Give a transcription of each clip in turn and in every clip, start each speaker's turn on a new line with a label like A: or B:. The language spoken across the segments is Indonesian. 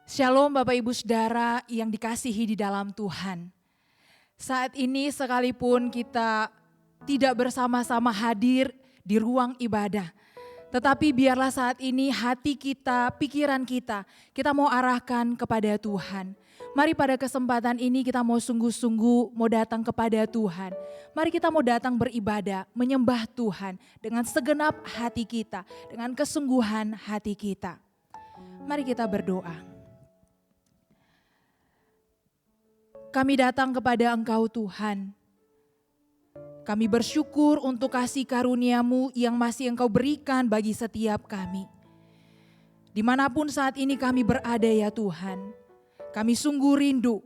A: Shalom Bapak Ibu Saudara yang dikasihi di dalam Tuhan. Saat ini sekalipun kita tidak bersama-sama hadir di ruang ibadah, tetapi biarlah saat ini hati kita, pikiran kita mau arahkan kepada Tuhan. Mari pada kesempatan ini kita mau sungguh-sungguh mau datang kepada Tuhan. Mari kita mau datang beribadah, menyembah Tuhan dengan segenap hati kita, dengan kesungguhan hati kita. Mari kita berdoa. Kami datang kepada Engkau Tuhan. Kami bersyukur untuk kasih karunia-Mu yang masih Engkau berikan bagi setiap kami. Dimanapun saat ini kami berada ya Tuhan, kami sungguh rindu.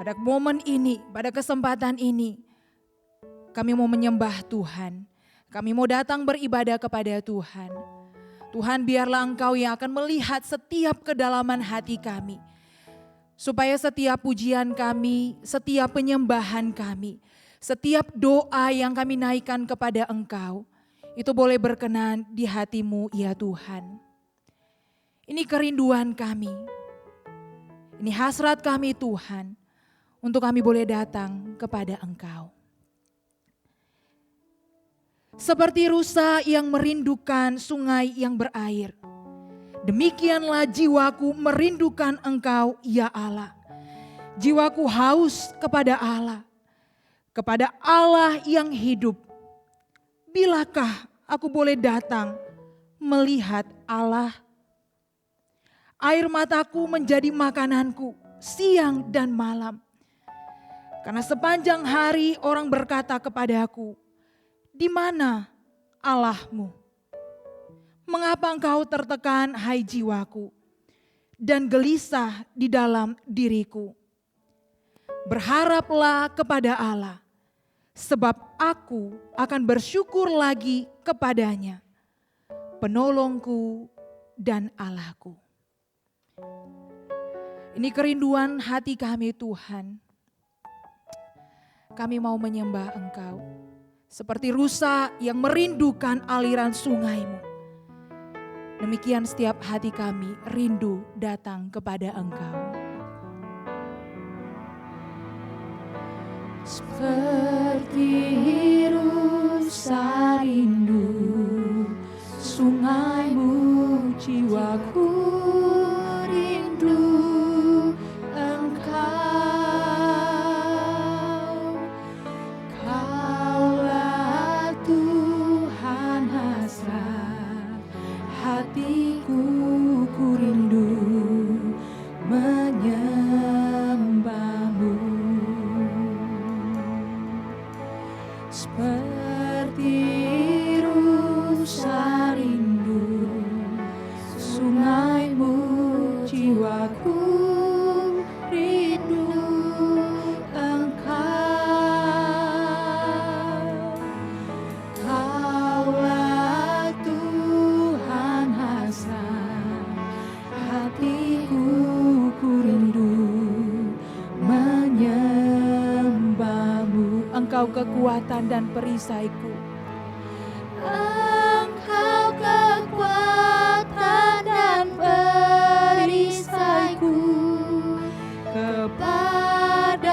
A: Pada momen ini, pada kesempatan ini, kami mau menyembah Tuhan. Kami mau datang beribadah kepada Tuhan. Tuhan, biarlah Engkau yang akan melihat setiap kedalaman hati kami. Supaya setiap pujian kami, setiap penyembahan kami, setiap doa yang kami naikkan kepada Engkau, itu boleh berkenan di hati-Mu ya Tuhan. Ini kerinduan kami, ini hasrat kami Tuhan, untuk kami boleh datang kepada Engkau. Seperti rusa yang merindukan sungai yang berair, demikianlah jiwaku merindukan Engkau ya Allah. Jiwaku haus kepada Allah yang hidup. Bilakah aku boleh datang melihat Allah? Air mataku menjadi makananku siang dan malam. Karena sepanjang hari orang berkata kepadaku, di mana Allahmu? Mengapa engkau tertekan hai jiwaku dan gelisah di dalam diriku? Berharaplah kepada Allah, sebab aku akan bersyukur lagi kepadanya, penolongku dan Allahku. Ini kerinduan hati kami Tuhan. Kami mau menyembah Engkau seperti rusa yang merindukan aliran sungai-Mu. Demikian setiap hati kami rindu datang kepada Engkau.
B: Seperti rusa rindu sungai-Mu, jiwaku rindu Engkau. Kaulah Tuhan hasrat hatiku, ku rindu menyembah-Mu. Seperti rusa rindu sungai-Mu, jiwaku rindu Engkau. Kaulah Tuhan hasrat hatiku, ku rindu menyembah-Mu.
A: Engkau kekuatan dan perisaiku.
B: Engkau kekuatan dan perisaiku. Kepadamu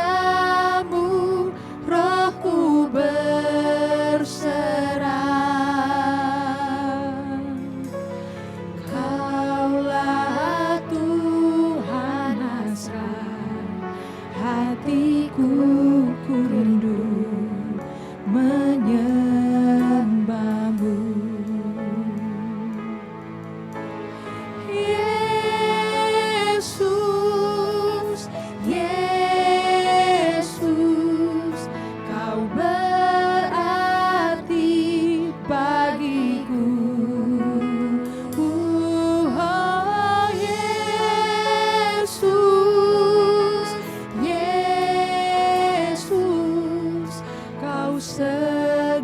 B: rohku berserah. Kaulah Tuhan hasrat hatiku, ku rindu menyembah-Mu. Yesus, Yesus, Kau berarti bagiku. Oh Yesus, Yesus, Kau segalanya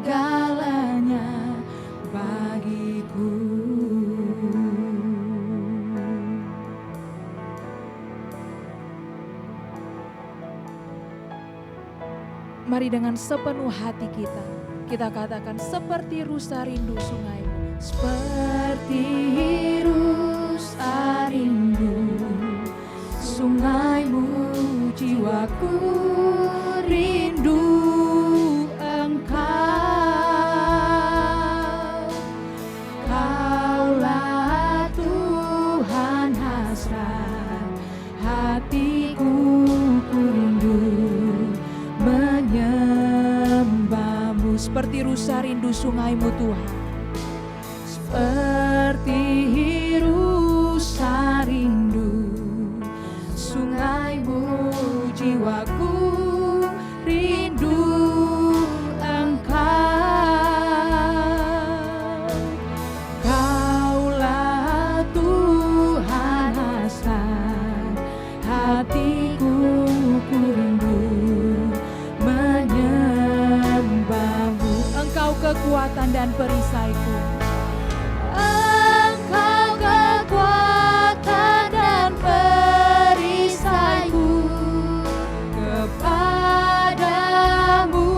B: bagiku.
A: Mari dengan sepenuh hati kita katakan seperti rusa rindu sungai-Mu.
B: Seperti rusa rindu
A: Yerusa rindu sungaimu Tuhan.
B: Seperti Yerusa rindu sungaimu, jiwaku rindu Engkau. Kaulah Tuhan hasrat hatiku, ku rindu menyembahmu.
A: Engkau kekuatan dan perisaiku.
B: Engkau kekuatan dan perisaiku, kepadamu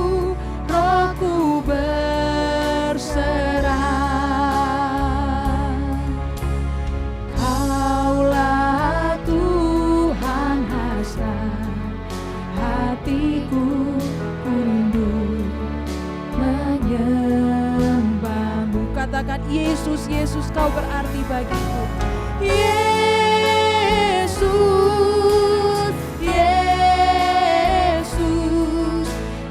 B: rohku berserah. Kaulah Tuhan hasrat hatiku, ku rindu menyembahmu.
A: Katakan Yesus, Yesus kau berarti bagiku.
B: Yesus, Yesus,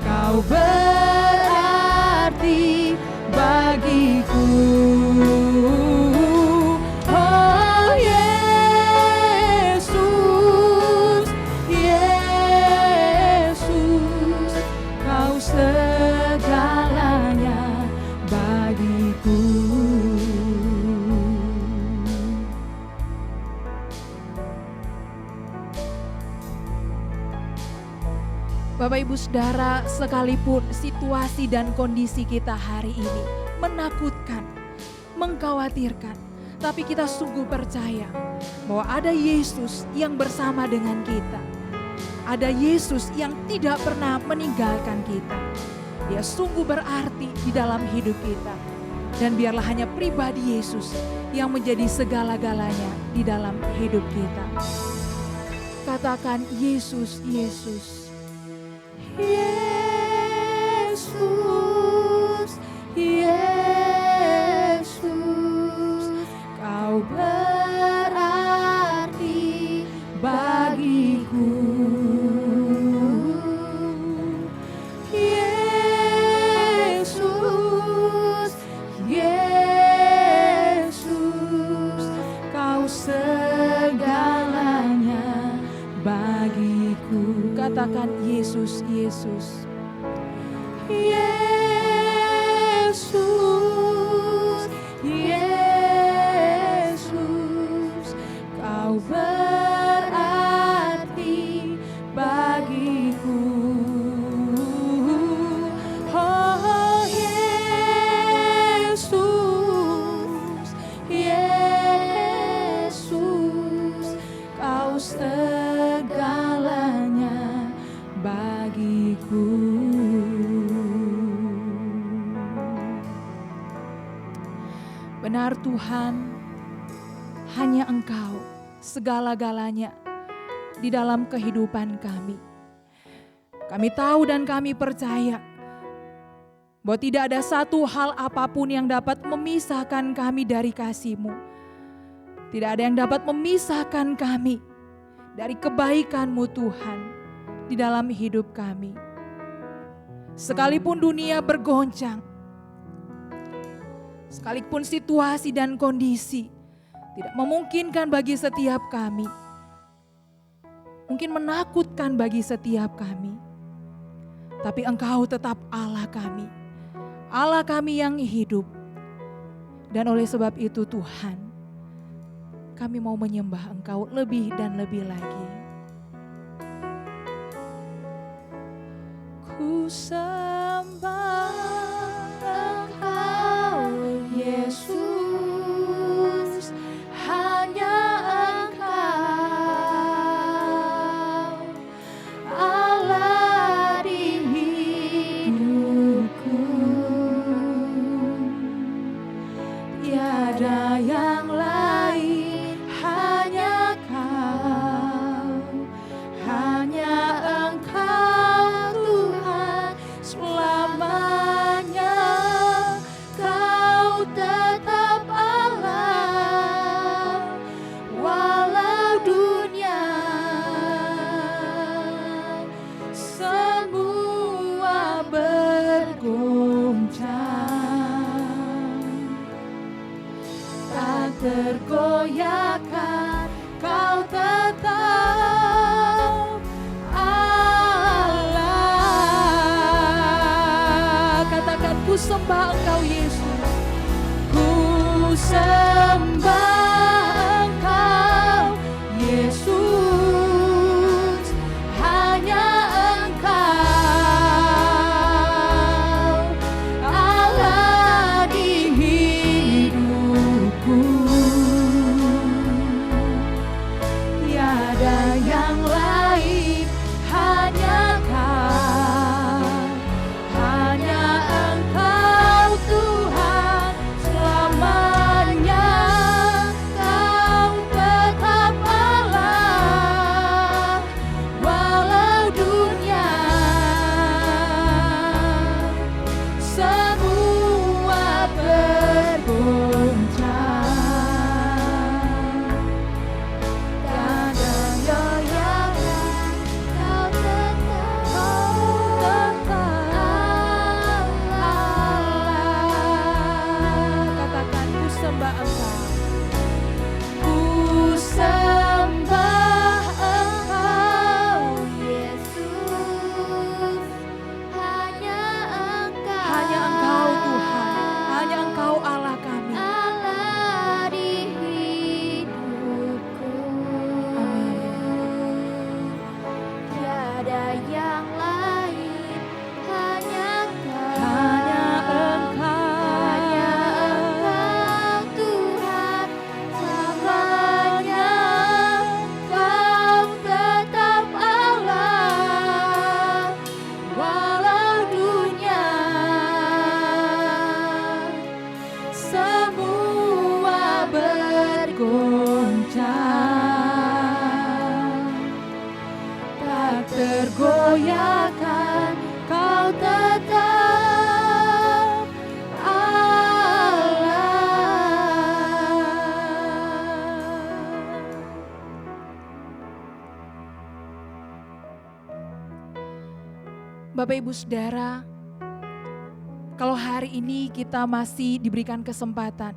B: kau berarti bagiku. Oh Yesus, Yesus, kau segalanya bagiku.
A: Bapak Ibu Saudara, sekalipun situasi dan kondisi kita hari ini menakutkan, mengkhawatirkan, tapi kita sungguh percaya bahwa ada Yesus yang bersama dengan kita. Ada Yesus yang tidak pernah meninggalkan kita. Dia sungguh berarti di dalam hidup kita. Dan biarlah hanya pribadi Yesus yang menjadi segala-galanya di dalam hidup kita. Katakan Yesus, Yesus.
B: Yesus, Yesus, kau berarti bagiku. Yesus, Yesus, kau segalanya bagiku.
A: Katakan Yesus, Yesus.
B: Yesus, Yesus, kau berarti bagiku. Oh Yesus, Yesus, kau segalanya bagiku.
A: Benar Tuhan, hanya Engkau segala-galanya di dalam kehidupan kami. Kami tahu dan kami percaya bahwa tidak ada satu hal apapun yang dapat memisahkan kami dari kasih-Mu. Tidak ada yang dapat memisahkan kami dari kebaikan-Mu Tuhan di dalam hidup kami. Sekalipun dunia bergoncang, sekalipun situasi dan kondisi tidak memungkinkan bagi setiap kami, mungkin menakutkan bagi setiap kami, tapi Engkau tetap Allah kami yang hidup. Dan oleh sebab itu Tuhan, kami mau menyembah Engkau lebih dan lebih lagi.
B: Ku sembah Engkau Yesus, hanya Engkau Allah di hidupku. Tiada yang lain, hanya Kau, hanya Engkau Tuhan selama tak tergoyahkan, Kau tetap Allah.
A: Katakan, ku sembah Engkau Yesus.
B: Ku sembah Engkau Yesus, hanya Engkau Allah di hidupku. Tiada yang lain, hanya Kau, hanya Engkau Tuhan selamanya. Kau tetap Allah, walau dunia semua bergoncang. Tiada goyahkan, Kau tetap Allah.
A: Katakan, ku sembah Engkau.
B: Ku sembah Engkau Yesus, hanya Engkau,
A: Hanya Engkau Tuhan, hanya Engkau Allah kami.
B: Allah di hidupku.
A: Amin.
B: Tiada yang lain, hanya Kau,
A: Hanya Engkau.
B: hanya Engkau Tuhan selamanya. Kau tetap Allah, walau dunia semua bergoncang. Tak tergoyahkan, Kau tetap Allah.
A: Bapak Ibu Saudara, kalau hari ini kita masih diberikan kesempatan,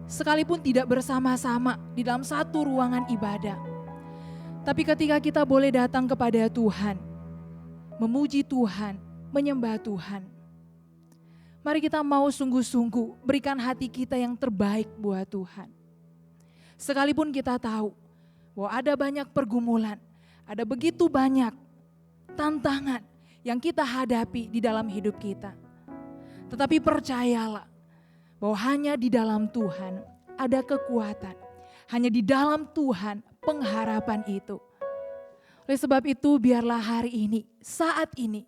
A: sekalipun tidak bersama-sama di dalam satu ruangan ibadah, tapi ketika kita boleh datang kepada Tuhan, memuji Tuhan, menyembah Tuhan, mari kita mau sungguh-sungguh berikan hati kita yang terbaik buat Tuhan. Sekalipun kita tahu bahwa ada banyak pergumulan, ada begitu banyak tantangan yang kita hadapi di dalam hidup kita. Tetapi percayalah bahwa hanya di dalam Tuhan ada kekuatan. Hanya di dalam Tuhan pengharapan itu. Oleh sebab itu biarlah hari ini, saat ini,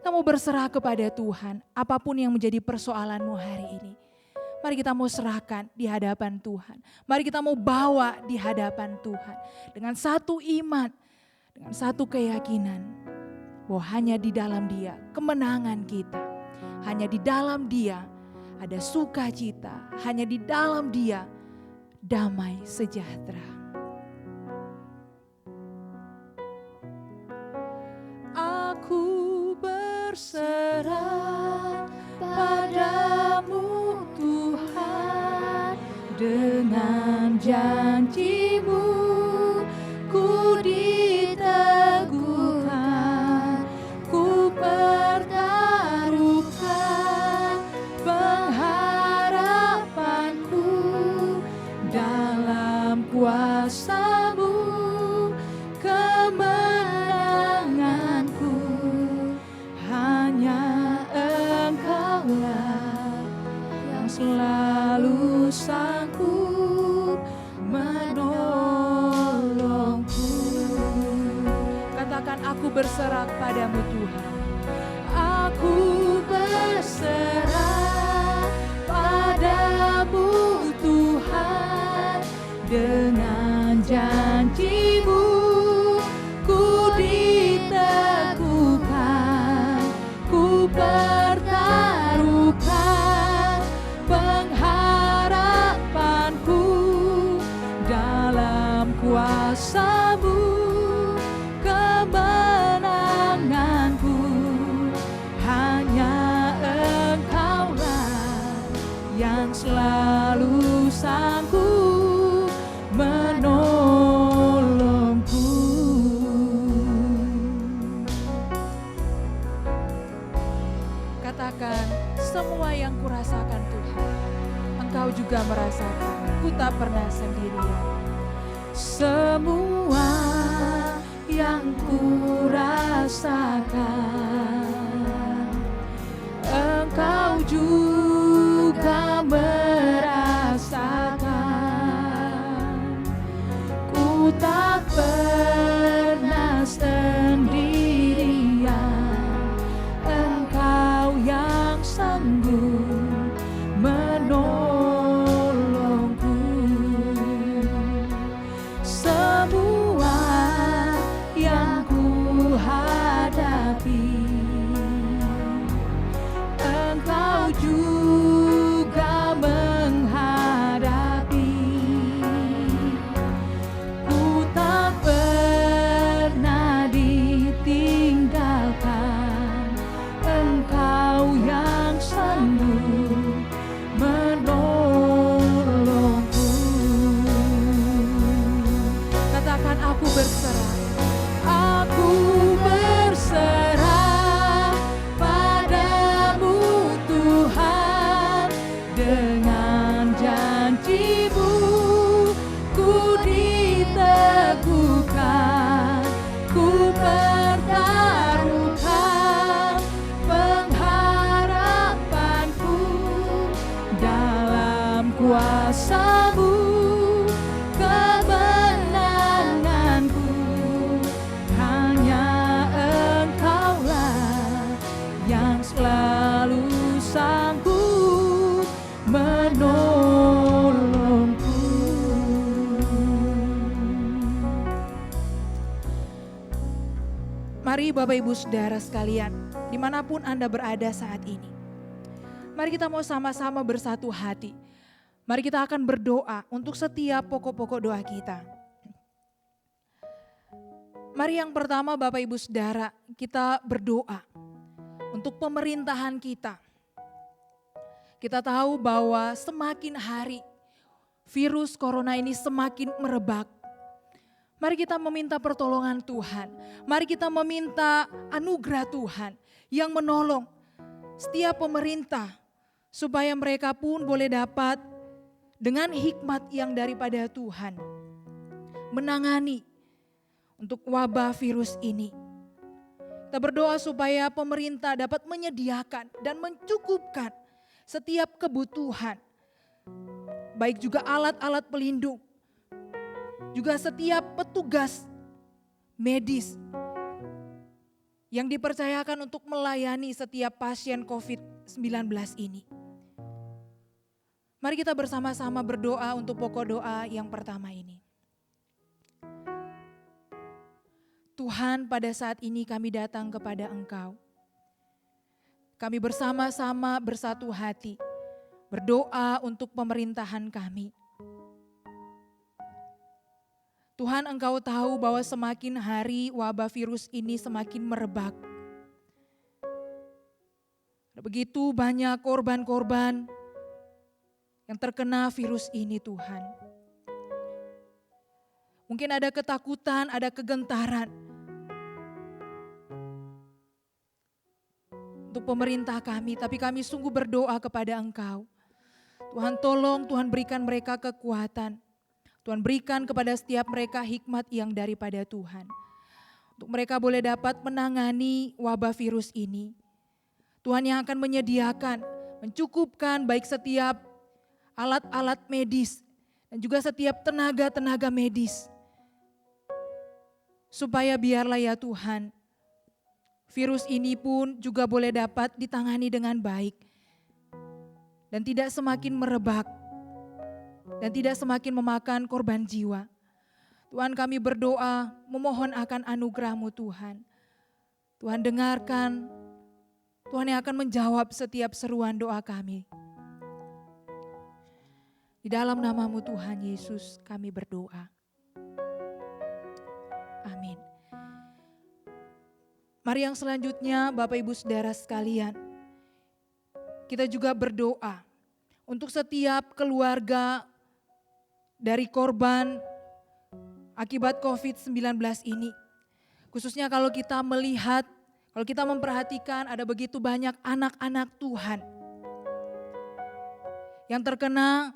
A: kamu berserah kepada Tuhan apapun yang menjadi persoalanmu hari ini. Mari kita mau serahkan di hadapan Tuhan. Mari kita mau bawa di hadapan Tuhan. Dengan satu iman, dengan satu keyakinan bahwa hanya di dalam Dia kemenangan kita. Hanya di dalam Dia ada sukacita. Hanya di dalam Dia damai sejahtera.
B: Aku berserah padamu Tuhan, dengan janji-Mu ku diteguhkan, ku pertaruhkan pengharapanku dalam kuasa-Mu, kemenanganku hanya Engkaulah yang selalu sanggup menolongku.
A: Katakan, aku berserah padamu Tuhan.
B: Aku berserah padamu Tuhan, dengan janji-Mu ku diteguhkan, ku pertaruhkan pengharapanku dalam kuasa-Mu, kemenanganku hanya Engkaulah yang selalu
A: katakan, ku tak pernah sendirian.
B: Semua yang ku rasakan, Engkau juga merasakan. Ku tak pernah sendirian, Engkau yang sanggup menolongku. Semua yang ku hadapi, Engkau juga menghadapi. Ku tak pernah ditinggalkan, Engkau yang sanggup menolongku.
A: Katakan, aku berserah.
B: Aku berserah padamu Tuhan, dengan janji-Mu ku diteguhkan, ku pertaruhkan pengharapanku dalam kuasa-Mu. Kemenanganku hanya Engkaulah yang selalu sanggup menolongku.
A: Mari Bapak Ibu Saudara sekalian, dimanapun Anda berada saat ini, mari kita mau sama-sama bersatu hati. Mari kita akan berdoa untuk setiap pokok-pokok doa kita. Mari yang pertama Bapak Ibu Saudara, kita berdoa untuk pemerintahan kita. Kita tahu bahwa semakin hari virus corona ini semakin merebak. Mari kita meminta pertolongan Tuhan. Mari kita meminta anugerah Tuhan yang menolong setiap pemerintah supaya mereka pun boleh dapat dengan hikmat yang daripada Tuhan menangani untuk wabah virus ini. Kita berdoa supaya pemerintah dapat menyediakan dan mencukupkan setiap kebutuhan, baik juga alat-alat pelindung, juga setiap petugas medis yang dipercayakan untuk melayani setiap pasien COVID-19 ini. Mari kita bersama-sama berdoa untuk pokok doa yang pertama ini. Tuhan, pada saat ini kami datang kepada Engkau. Kami bersama-sama bersatu hati berdoa untuk pemerintahan kami. Tuhan, Engkau tahu bahwa semakin hari wabah virus ini semakin merebak. Begitu banyak korban-korban yang terkena virus ini Tuhan. Mungkin ada ketakutan, ada kegentaran untuk pemerintah kami, tapi kami sungguh berdoa kepada Engkau. Tuhan tolong, Tuhan berikan mereka kekuatan. Tuhan berikan kepada setiap mereka hikmat yang daripada Tuhan. Untuk mereka boleh dapat menangani wabah virus ini. Tuhan yang akan menyediakan, mencukupkan baik setiap alat-alat medis dan juga setiap tenaga-tenaga medis. Supaya biarlah ya Tuhan, virus ini pun juga boleh dapat ditangani dengan baik. Dan tidak semakin merebak. Dan tidak semakin memakan korban jiwa. Tuhan, kami berdoa memohon akan anugerah-Mu Tuhan. Tuhan dengarkan, Tuhan yang akan menjawab setiap seruan doa kami. Di dalam nama-Mu Tuhan Yesus kami berdoa. Amin. Mari yang selanjutnya Bapak Ibu Saudara sekalian, kita juga berdoa untuk setiap keluarga dari korban akibat COVID-19 ini. Khususnya kalau kita melihat, kalau kita memperhatikan ada begitu banyak anak-anak Tuhan yang terkena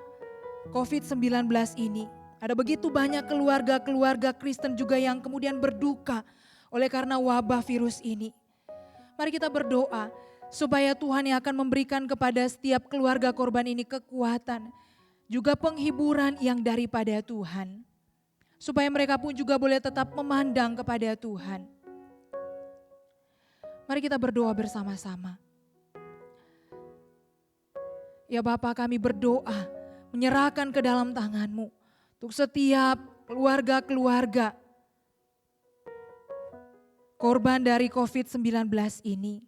A: COVID-19 ini. Ada begitu banyak keluarga-keluarga Kristen juga yang kemudian berduka oleh karena wabah virus ini. Mari kita berdoa supaya Tuhan yang akan memberikan kepada setiap keluarga korban ini kekuatan, juga penghiburan yang daripada Tuhan. Supaya mereka pun juga boleh tetap memandang kepada Tuhan. Mari kita berdoa bersama-sama. Ya Bapa, kami berdoa menyerahkan ke dalam tangan-Mu untuk setiap keluarga-keluarga korban dari COVID-19 ini.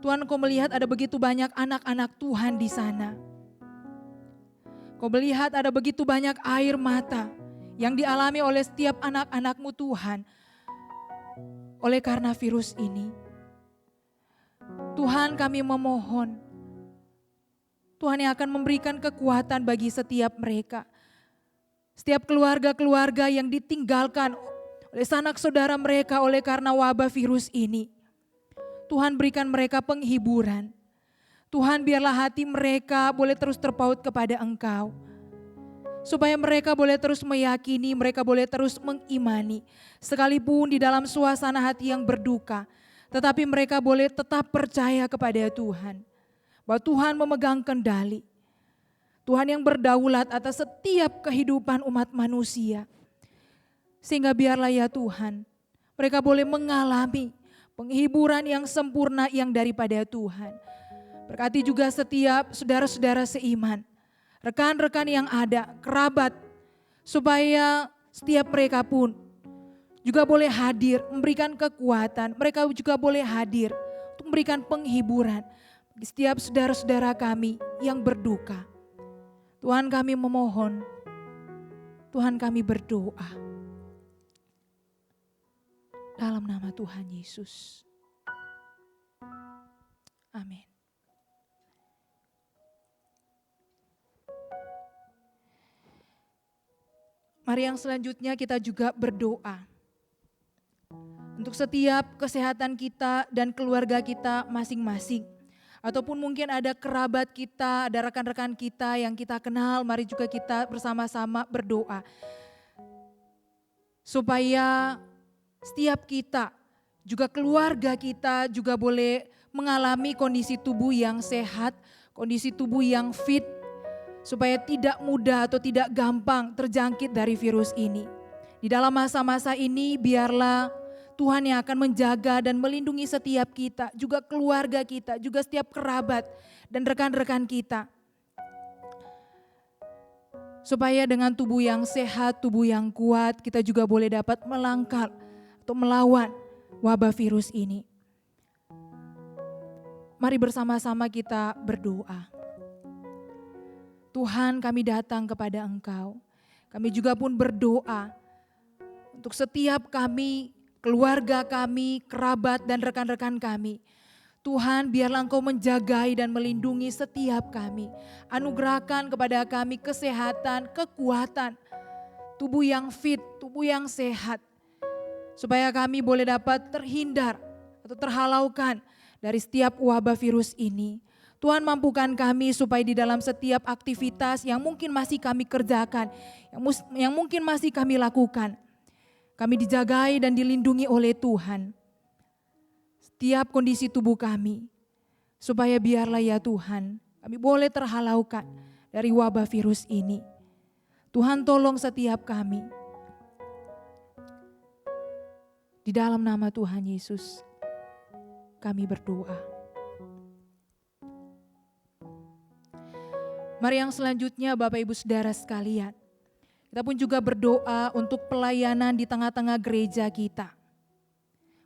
A: Tuhan, Kau melihat ada begitu banyak anak-anak Tuhan di sana. Kau melihat ada begitu banyak air mata yang dialami oleh setiap anak-anak-Mu Tuhan oleh karena virus ini. Tuhan, kami memohon Tuhan yang akan memberikan kekuatan bagi setiap mereka. Setiap keluarga-keluarga yang ditinggalkan oleh sanak saudara mereka oleh karena wabah virus ini. Tuhan, berikan mereka penghiburan. Tuhan, biarlah hati mereka boleh terus terpaut kepada Engkau. Supaya mereka boleh terus meyakini, mereka boleh terus mengimani. Sekalipun di dalam suasana hati yang berduka, tetapi mereka boleh tetap percaya kepada Tuhan. Bahwa Tuhan memegang kendali. Tuhan yang berdaulat atas setiap kehidupan umat manusia. Sehingga biarlah ya Tuhan, mereka boleh mengalami penghiburan yang sempurna yang daripada Tuhan. Berkati juga setiap saudara-saudara seiman, rekan-rekan yang ada, kerabat, supaya setiap mereka pun juga boleh hadir, memberikan kekuatan. Mereka juga boleh hadir untuk memberikan penghiburan bagi setiap saudara-saudara kami yang berduka. Tuhan, kami memohon, Tuhan, kami berdoa dalam nama Tuhan Yesus. Amin. Mari yang selanjutnya kita juga berdoa untuk setiap kesehatan kita dan keluarga kita masing-masing. Ataupun mungkin ada kerabat kita, ada rekan-rekan kita yang kita kenal, mari juga kita bersama-sama berdoa. Supaya setiap kita, juga keluarga kita juga boleh mengalami kondisi tubuh yang sehat, kondisi tubuh yang fit, supaya tidak mudah atau tidak gampang terjangkit dari virus ini. Di dalam masa-masa ini biarlah Tuhan yang akan menjaga dan melindungi setiap kita, juga keluarga kita, juga setiap kerabat dan rekan-rekan kita. Supaya dengan tubuh yang sehat, tubuh yang kuat, kita juga boleh dapat melangkah atau melawan wabah virus ini. Mari bersama-sama kita berdoa. Tuhan, kami datang kepada Engkau. Kami juga pun berdoa untuk setiap kami, keluarga kami, kerabat dan rekan-rekan kami. Tuhan, biarlah Engkau menjagai dan melindungi setiap kami. Anugerahkan kepada kami kesehatan, kekuatan, tubuh yang fit, tubuh yang sehat. Supaya kami boleh dapat terhindar atau terhalaukan dari setiap wabah virus ini. Tuhan, mampukan kami supaya di dalam setiap aktivitas yang mungkin masih kami kerjakan, yang mungkin masih kami lakukan, kami dijagai dan dilindungi oleh Tuhan. Setiap kondisi tubuh kami, supaya biarlah ya Tuhan, kami boleh terhalaukan dari wabah virus ini. Tuhan, tolong setiap kami. Di dalam nama Tuhan Yesus, kami berdoa. Mari yang selanjutnya Bapak Ibu Saudara sekalian, kita pun juga berdoa untuk pelayanan di tengah-tengah gereja kita.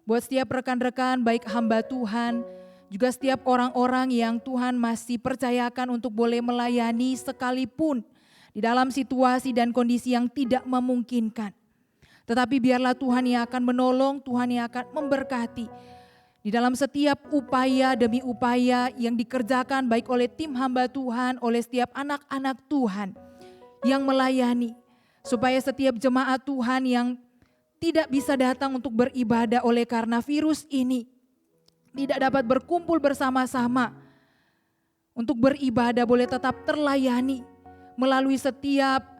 A: Buat setiap rekan-rekan baik hamba Tuhan, juga setiap orang-orang yang Tuhan masih percayakan untuk boleh melayani sekalipun di dalam situasi dan kondisi yang tidak memungkinkan. Tetapi biarlah Tuhan yang akan menolong, Tuhan yang akan memberkati di dalam setiap upaya demi upaya yang dikerjakan baik oleh tim hamba Tuhan, oleh setiap anak-anak Tuhan yang melayani. Supaya setiap jemaat Tuhan yang tidak bisa datang untuk beribadah oleh karena virus ini, tidak dapat berkumpul bersama-sama untuk beribadah boleh tetap terlayani. melalui setiap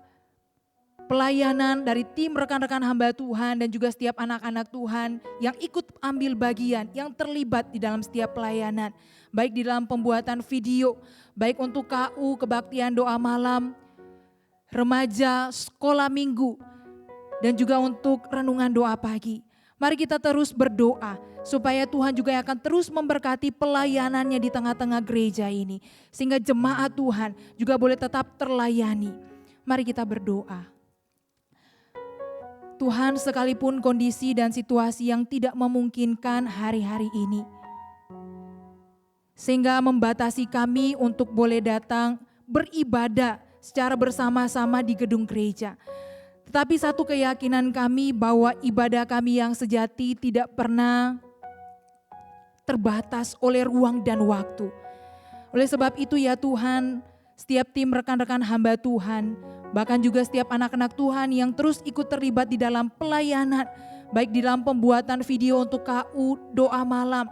A: pelayanan dari tim rekan-rekan hamba Tuhan dan juga setiap anak-anak Tuhan yang ikut ambil bagian, yang terlibat di dalam setiap pelayanan. Baik di dalam pembuatan video, baik untuk KU, kebaktian doa malam, remaja, sekolah minggu, dan juga untuk renungan doa pagi. Mari kita terus berdoa supaya Tuhan juga akan terus memberkati pelayanannya di tengah-tengah gereja ini. Sehingga jemaat Tuhan juga boleh tetap terlayani. Mari kita berdoa. Tuhan, sekalipun kondisi dan situasi yang tidak memungkinkan hari-hari ini, sehingga membatasi kami untuk boleh datang beribadah secara bersama-sama di gedung gereja. Tetapi satu keyakinan kami bahwa ibadah kami yang sejati tidak pernah terbatas oleh ruang dan waktu. Oleh sebab itu ya Tuhan, setiap tim rekan-rekan hamba Tuhan, bahkan juga setiap anak-anak Tuhan yang terus ikut terlibat di dalam pelayanan, baik di dalam pembuatan video untuk KU, doa malam,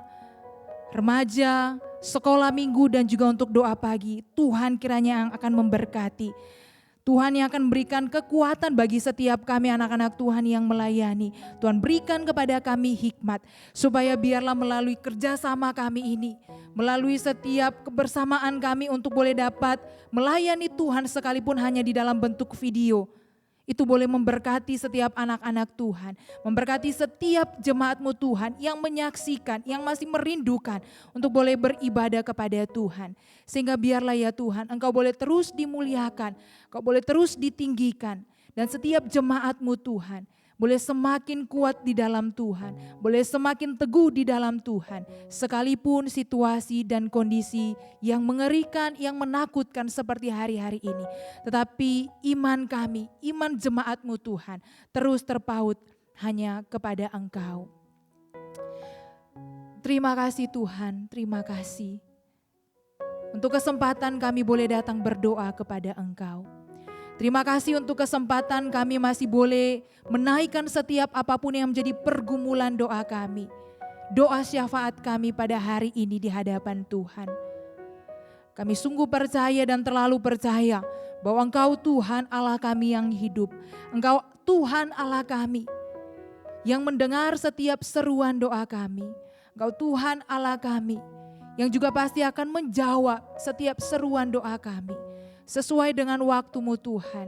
A: remaja, sekolah minggu dan juga untuk doa pagi. Tuhan kiranya yang akan memberkati. Tuhan yang akan memberikan kekuatan bagi setiap kami anak-anak Tuhan yang melayani. Tuhan berikan kepada kami hikmat supaya biarlah melalui kerjasama kami ini, melalui setiap kebersamaan kami untuk boleh dapat melayani Tuhan sekalipun hanya di dalam bentuk video. Itu boleh memberkati setiap anak-anak Tuhan, memberkati setiap jemaat-Mu Tuhan yang menyaksikan, yang masih merindukan untuk boleh beribadah kepada Tuhan. Sehingga biarlah ya Tuhan, Engkau boleh terus dimuliakan, Engkau boleh terus ditinggikan. Dan setiap jemaat-Mu Tuhan boleh semakin kuat di dalam Tuhan, boleh semakin teguh di dalam Tuhan. Sekalipun situasi dan kondisi yang mengerikan, yang menakutkan seperti hari-hari ini. Tetapi iman kami, iman jemaat-Mu Tuhan terus terpaut hanya kepada Engkau. Terima kasih Tuhan, terima kasih. Untuk kesempatan kami boleh datang berdoa kepada Engkau. Terima kasih untuk kesempatan kami masih boleh menaikkan setiap apapun yang menjadi pergumulan doa kami. Doa syafaat kami pada hari ini di hadapan Tuhan. Kami sungguh percaya dan terlalu percaya bahwa Engkau Tuhan Allah kami yang hidup. Engkau Tuhan Allah kami yang mendengar setiap seruan doa kami. Engkau Tuhan Allah kami yang juga pasti akan menjawab setiap seruan doa kami. Sesuai dengan waktu-Mu Tuhan,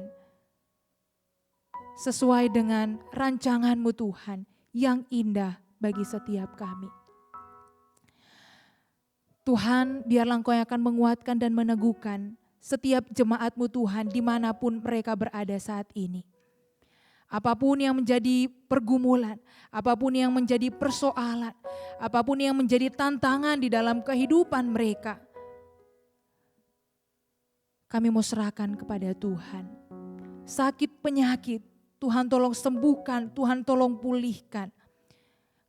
A: sesuai dengan rancangan-Mu Tuhan yang indah bagi setiap kami. Tuhan, biarlah Engkau yang akan menguatkan dan meneguhkan setiap jemaat-Mu Tuhan dimanapun mereka berada saat ini. Apapun yang menjadi pergumulan, apapun yang menjadi persoalan, apapun yang menjadi tantangan di dalam kehidupan mereka, kami mau serahkan kepada Tuhan. Sakit penyakit, Tuhan tolong sembuhkan, Tuhan tolong pulihkan.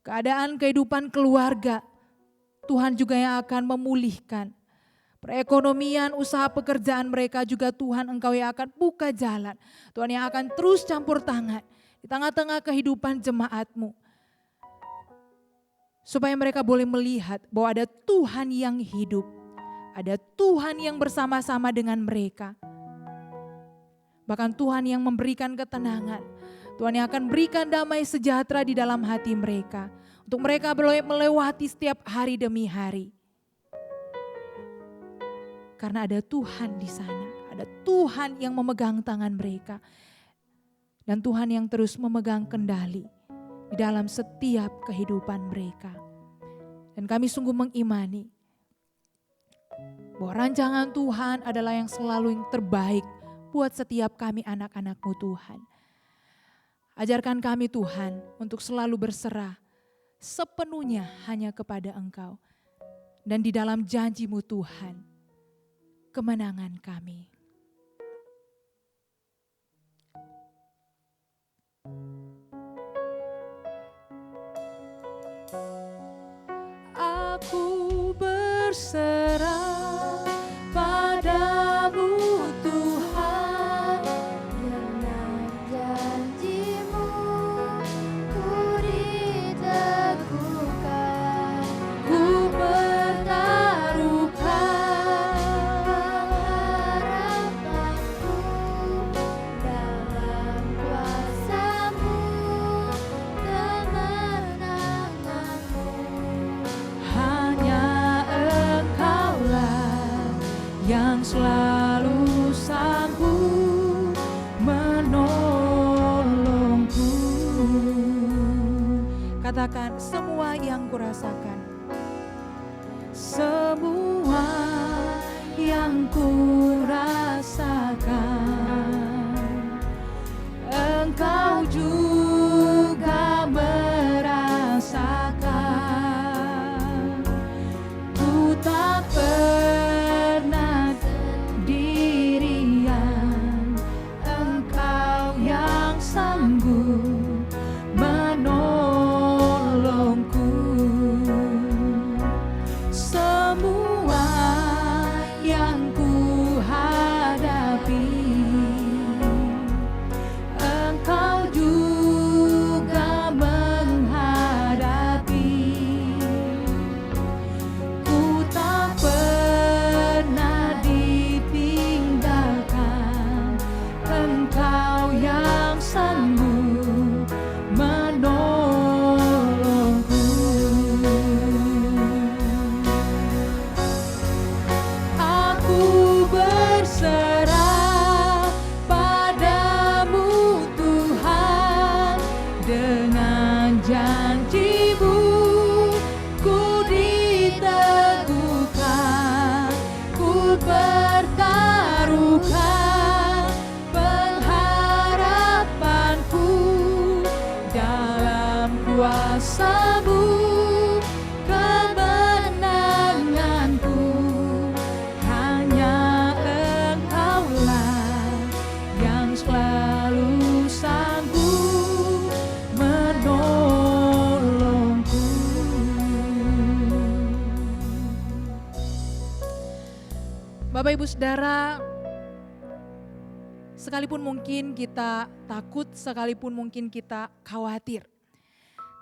A: Keadaan kehidupan keluarga, Tuhan juga yang akan memulihkan. Perekonomian, usaha pekerjaan mereka juga Tuhan Engkau yang akan buka jalan. Tuhan yang akan terus campur tangan di tengah-tengah kehidupan jemaat-Mu. Supaya mereka boleh melihat bahwa ada Tuhan yang hidup. Ada Tuhan yang bersama-sama dengan mereka. Bahkan Tuhan yang memberikan ketenangan. Tuhan yang akan berikan damai sejahtera di dalam hati mereka. Untuk mereka boleh melewati setiap hari demi hari. Karena ada Tuhan di sana. Ada Tuhan yang memegang tangan mereka. Dan Tuhan yang terus memegang kendali di dalam setiap kehidupan mereka. Dan kami sungguh mengimani bahwa rancangan Tuhan adalah yang selalu yang terbaik buat setiap kami anak-anak-Mu Tuhan. Ajarkan kami Tuhan untuk selalu berserah sepenuhnya hanya kepada Engkau. Dan di dalam janji-Mu Tuhan, kemenangan kami.
B: Aku berserah padamu Tuhan,
C: dengan janji-Mu ku diteguhkan,
B: ku pertaruhkan
C: harapanku
A: yang kurasakan.
B: Semua yang kurasakan, Engkau juga merasakan. Ku tak pernah sendirian, Engkau yang sanggup menolongku. Semua yang ku hadapi, Engkau juga menghadapi. Ku tak pernah ditinggalkan, Engkau yang sanggup menolongku. Aku berserah padamu Tuhan, dengan janji-Mu ku diteguhkan, ku pertaruhkan pengharapanku dalam kuasa-Mu. Kemenanganku hanya Engkaulah yang selalu sanggup menolongku.
A: Bapak Ibu Saudara, sekalipun mungkin kita takut, sekalipun mungkin kita khawatir,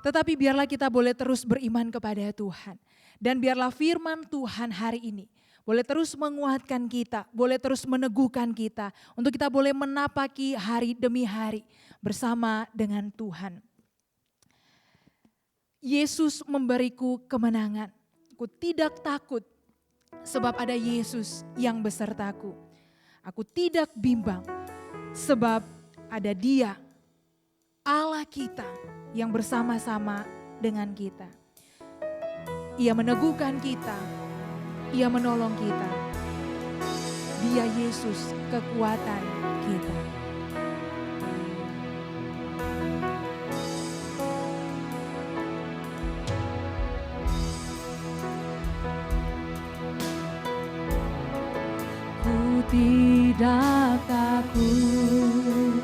A: tetapi biarlah kita boleh terus beriman kepada Tuhan. Dan biarlah firman Tuhan hari ini boleh terus menguatkan kita, boleh terus meneguhkan kita, untuk kita boleh menapaki hari demi hari bersama dengan Tuhan. Yesus memberiku kemenangan, aku tidak takut sebab ada Yesus yang besertaku. Aku tidak bimbang sebab ada Dia, Allah kita yang bersama-sama dengan kita. Ia meneguhkan kita, Ia menolong kita. Dia Yesus kekuatan kita.
B: Ku tidak takut,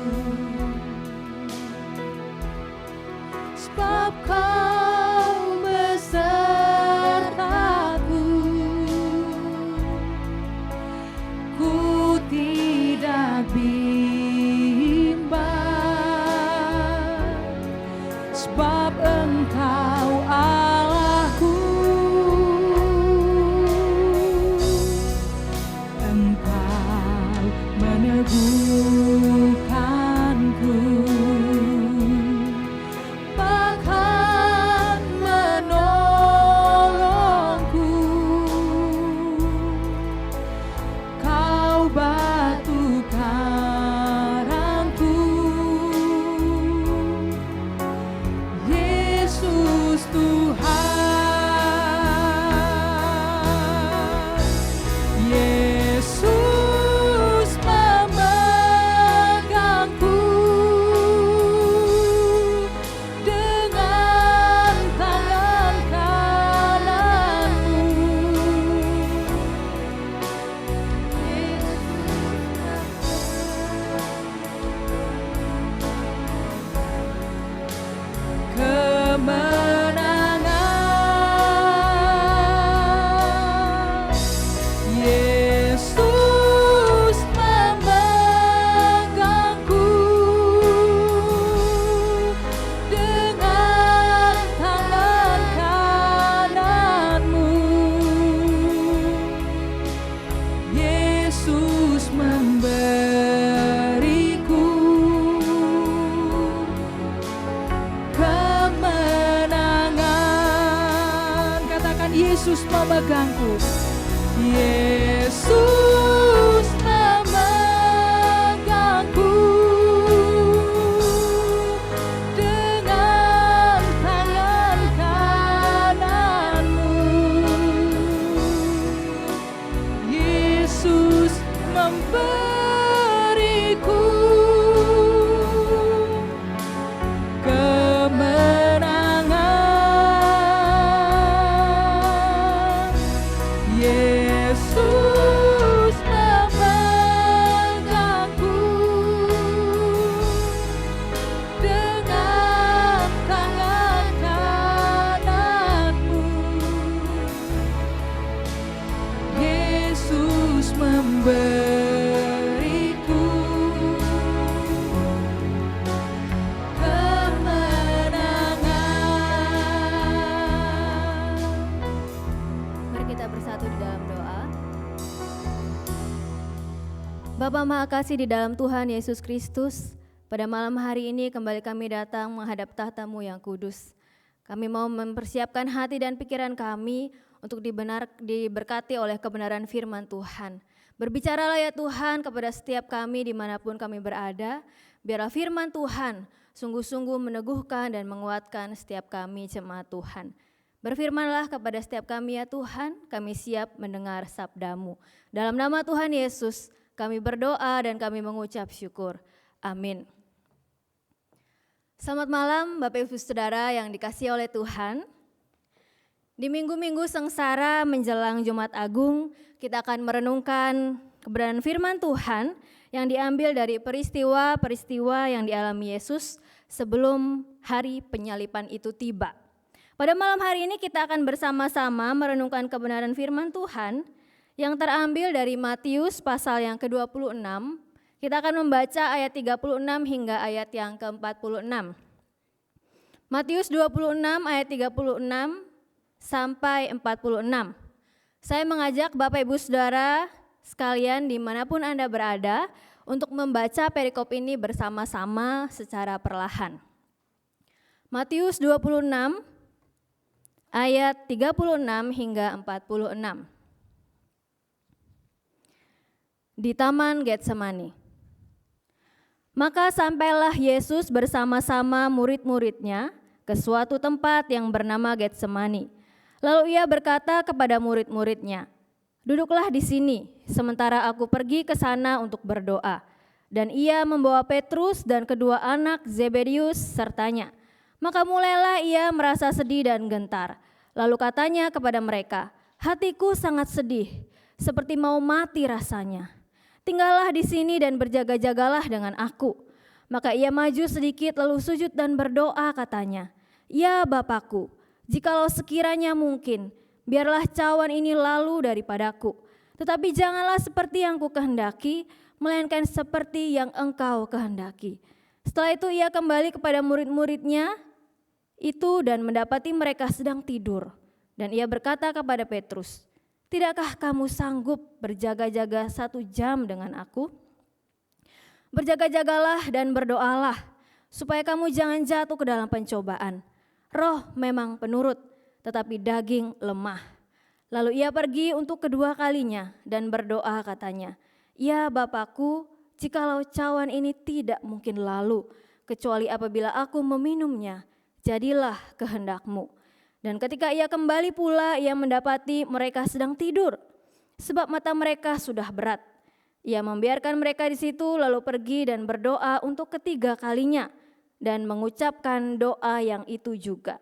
B: sebab Kau besertaku. Ku tidak bimbang, sebab Engkau Allahku. Engkau meneguhkanku, bahkan menolongku. Kau batu karangku, Yesus Tuhan. Yesus memegangku dengan tangan kananmu. Kemenangan, Yesus memegangku dengan tangan kananmu. Yesus memberiku kemenangan. Katakan, Yesus memegangku. Yesus memegangku dengan tangan
D: Bapa Maha Kasih di dalam Tuhan Yesus Kristus, pada malam hari ini kembali kami datang menghadap tahta-Mu yang kudus. Kami mau mempersiapkan hati dan pikiran kami untuk diberkati oleh kebenaran firman Tuhan. Berbicaralah ya Tuhan kepada setiap kami dimanapun kami berada, biarlah firman Tuhan sungguh-sungguh meneguhkan dan menguatkan setiap kami jemaat Tuhan. Berfirmanlah kepada setiap kami ya Tuhan, kami siap mendengar sabda-Mu. Dalam nama Tuhan Yesus, kami berdoa dan kami mengucap syukur. Amin. Selamat malam Bapak Ibu Saudara yang dikasihi oleh Tuhan. Di minggu-minggu sengsara menjelang Jumat Agung, kita akan merenungkan kebenaran firman Tuhan yang diambil dari peristiwa-peristiwa yang dialami Yesus sebelum hari penyaliban itu tiba. Pada malam hari ini kita akan bersama-sama merenungkan kebenaran firman Tuhan yang terambil dari Matius pasal yang ke-26. Kita akan membaca ayat 36 hingga ayat yang ke-46. Matius 26 ayat 36 sampai 46. Saya mengajak Bapak Ibu Saudara sekalian dimanapun Anda berada untuk membaca perikop ini bersama-sama secara perlahan. Matius 26 ayat 36 hingga 46. Di Taman Getsemani. Maka sampailah Yesus bersama-sama murid-muridnya ke suatu tempat yang bernama Getsemani. Lalu ia berkata kepada murid-muridnya, "Duduklah di sini, sementara aku pergi ke sana untuk berdoa." Dan ia membawa Petrus dan kedua anak Zebedius sertanya. Maka mulailah ia merasa sedih dan gentar. Lalu katanya kepada mereka, "Hatiku sangat sedih, seperti mau mati rasanya. Tinggallah di sini dan berjaga-jagalah dengan aku." Maka ia maju sedikit lalu sujud dan berdoa katanya, "Ya Bapakku, jikalau sekiranya mungkin, biarlah cawan ini lalu daripadaku. Tetapi janganlah seperti yang kukehendaki, melainkan seperti yang Engkau kehendaki." Setelah itu ia kembali kepada murid-muridnya itu dan mendapati mereka sedang tidur. Dan ia berkata kepada Petrus, "Tidakkah kamu sanggup berjaga-jaga 1 jam dengan aku? Berjaga-jagalah dan berdoalah, supaya kamu jangan jatuh ke dalam pencobaan. Roh memang penurut, tetapi daging lemah." Lalu ia pergi untuk kedua kalinya dan berdoa katanya, "Ya Bapakku, jikalau cawan ini tidak mungkin lalu, kecuali apabila aku meminumnya, jadilah kehendak-Mu." Dan ketika ia kembali pula, ia mendapati mereka sedang tidur, sebab mata mereka sudah berat. Ia membiarkan mereka di situ, lalu pergi dan berdoa untuk ketiga kalinya, dan mengucapkan doa yang itu juga.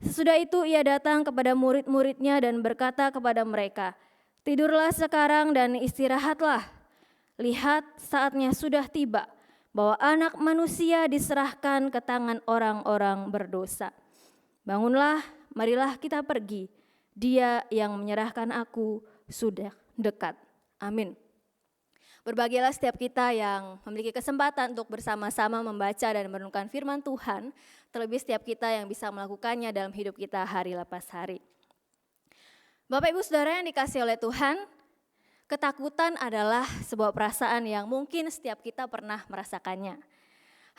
D: Sesudah itu ia datang kepada murid-muridnya dan berkata kepada mereka, "Tidurlah sekarang dan istirahatlah. Lihat, saatnya sudah tiba, bahwa Anak Manusia diserahkan ke tangan orang-orang berdosa. Bangunlah, marilah kita pergi. Dia yang menyerahkan aku sudah dekat." Amin. Berbahagialah setiap kita yang memiliki kesempatan untuk bersama-sama membaca dan merenungkan firman Tuhan, terlebih setiap kita yang bisa melakukannya dalam hidup kita hari lepas hari. Bapak Ibu Saudara yang dikasihi oleh Tuhan, ketakutan adalah sebuah perasaan yang mungkin setiap kita pernah merasakannya.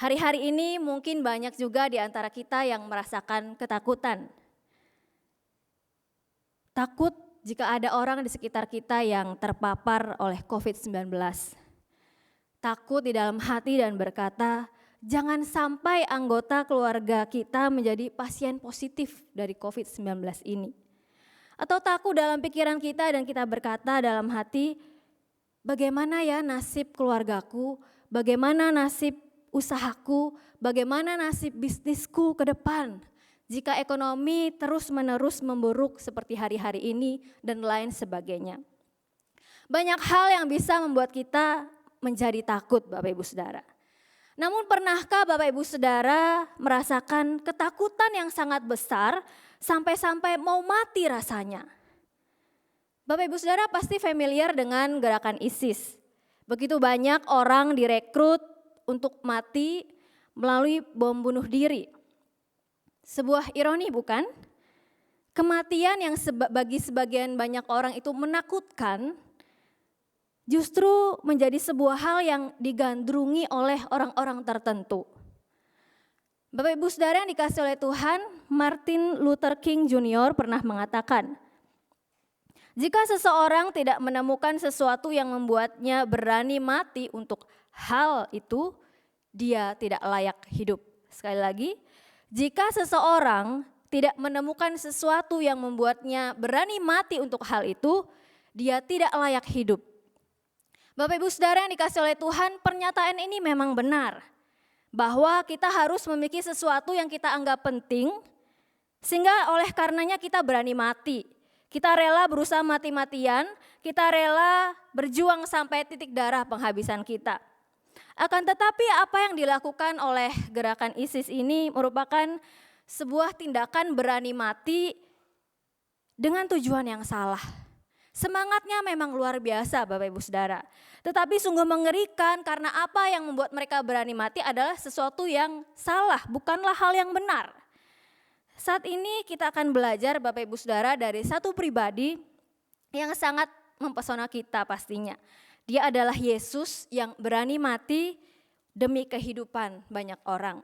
D: Hari-hari ini mungkin banyak juga di antara kita yang merasakan ketakutan. Takut jika ada orang di sekitar kita yang terpapar oleh COVID-19. Takut di dalam hati dan berkata, jangan sampai anggota keluarga kita menjadi pasien positif dari COVID-19 ini. Atau takut dalam pikiran kita dan kita berkata dalam hati, bagaimana ya nasib keluargaku, bagaimana nasib usahaku, bagaimana nasib bisnisku ke depan jika ekonomi terus-menerus memburuk seperti hari-hari ini dan lain sebagainya. Banyak hal yang bisa membuat kita menjadi takut Bapak Ibu Saudara. Namun pernahkah Bapak Ibu Saudara merasakan ketakutan yang sangat besar sampai-sampai mau mati rasanya? Bapak Ibu Saudara pasti familiar dengan gerakan ISIS. Begitu banyak orang direkrut untuk mati melalui bom bunuh diri. Sebuah ironi bukan? Kematian yang bagi sebagian banyak orang itu menakutkan, justru menjadi sebuah hal yang digandrungi oleh orang-orang tertentu. Bapak Ibu Saudara yang dikasih oleh Tuhan, Martin Luther King Jr. pernah mengatakan, jika seseorang tidak menemukan sesuatu yang membuatnya berani mati untuk hal itu, dia tidak layak hidup. Sekali lagi, jika seseorang tidak menemukan sesuatu yang membuatnya berani mati untuk hal itu, dia tidak layak hidup. Bapak Ibu Saudara yang dikasih oleh Tuhan, pernyataan ini memang benar. Bahwa kita harus memiliki sesuatu yang kita anggap penting, sehingga oleh karenanya kita berani mati. Kita rela berusaha mati-matian, kita rela berjuang sampai titik darah penghabisan kita. Akan tetapi apa yang dilakukan oleh gerakan ISIS ini merupakan sebuah tindakan berani mati dengan tujuan yang salah. Semangatnya memang luar biasa Bapak Ibu Saudara. Tetapi sungguh mengerikan karena apa yang membuat mereka berani mati adalah sesuatu yang salah, bukanlah hal yang benar. Saat ini kita akan belajar Bapak Ibu Saudara dari satu pribadi yang sangat mempesona kita pastinya. Dia adalah Yesus yang berani mati demi kehidupan banyak orang.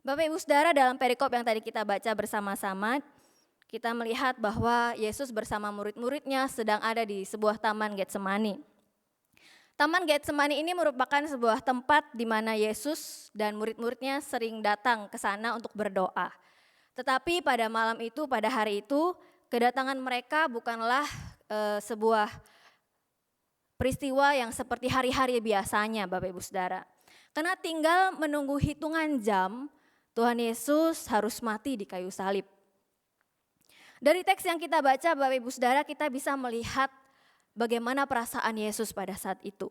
D: Bapak Ibu Saudara, dalam perikop yang tadi kita baca bersama-sama, kita melihat bahwa Yesus bersama murid-muridnya sedang ada di sebuah taman Getsemani. Taman Getsemani ini merupakan sebuah tempat di mana Yesus dan murid-muridnya sering datang ke sana untuk berdoa. Tetapi pada malam itu, pada hari itu, kedatangan mereka bukanlah sebuah peristiwa yang seperti hari-hari biasanya Bapak Ibu Saudara. Karena tinggal menunggu hitungan jam, Tuhan Yesus harus mati di kayu salib. Dari teks yang kita baca Bapak Ibu Saudara, kita bisa melihat bagaimana perasaan Yesus pada saat itu.